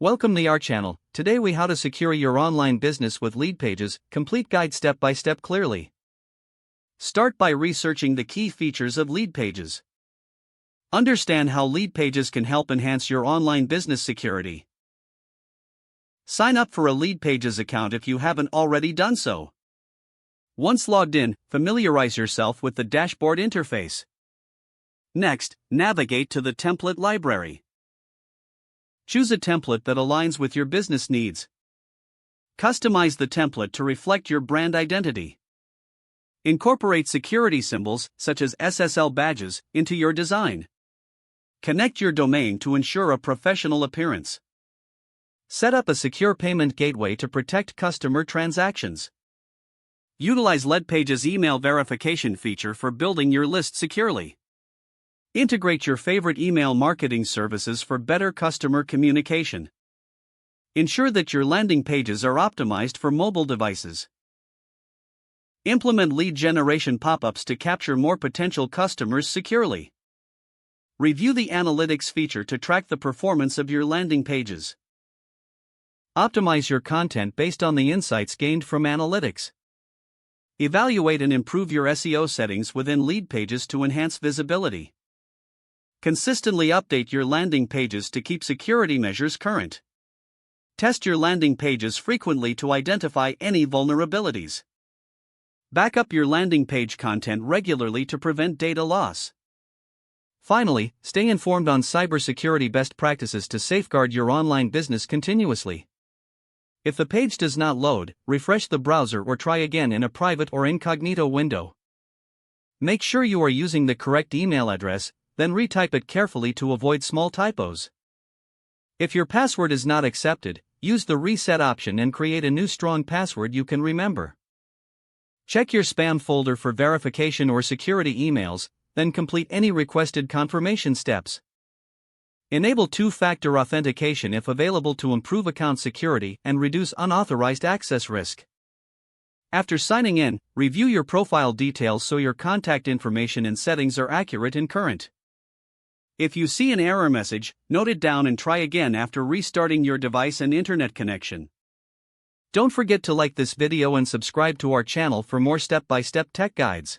Welcome to our channel. Today we how to secure your online business with Leadpages, complete guide step by step clearly. Start by researching the key features of Leadpages. Understand how Leadpages can help enhance your online business security. Sign up for a Leadpages account if you haven't already done so. Once logged in, familiarize yourself with the dashboard interface. Next, navigate to the template library. Choose a template that aligns with your business needs. Customize the template to reflect your brand identity. Incorporate security symbols, such as SSL badges, into your design. Connect your domain to ensure a professional appearance. Set up a secure payment gateway to protect customer transactions. Utilize Leadpages' email verification feature for building your list securely. Integrate your favorite email marketing services for better customer communication. Ensure that your landing pages are optimized for mobile devices. Implement lead generation pop-ups to capture more potential customers securely. Review the analytics feature to track the performance of your landing pages. Optimize your content based on the insights gained from analytics. Evaluate and improve your SEO settings within Leadpages to enhance visibility. Consistently update your landing pages to keep security measures current. Test your landing pages frequently to identify any vulnerabilities. Back up your landing page content regularly to prevent data loss. Finally, stay informed on cybersecurity best practices to safeguard your online business continuously. If the page does not load, refresh the browser or try again in a private or incognito window. Make sure you are using the correct email address, then retype it carefully to avoid small typos. If your password is not accepted, use the reset option and create a new strong password you can remember. Check your spam folder for verification or security emails, then complete any requested confirmation steps. Enable two-factor authentication if available to improve account security and reduce unauthorized access risk. After signing in, review your profile details so your contact information and settings are accurate and current. If you see an error message, note it down and try again after restarting your device and internet connection. Don't forget to like this video and subscribe to our channel for more step-by-step tech guides.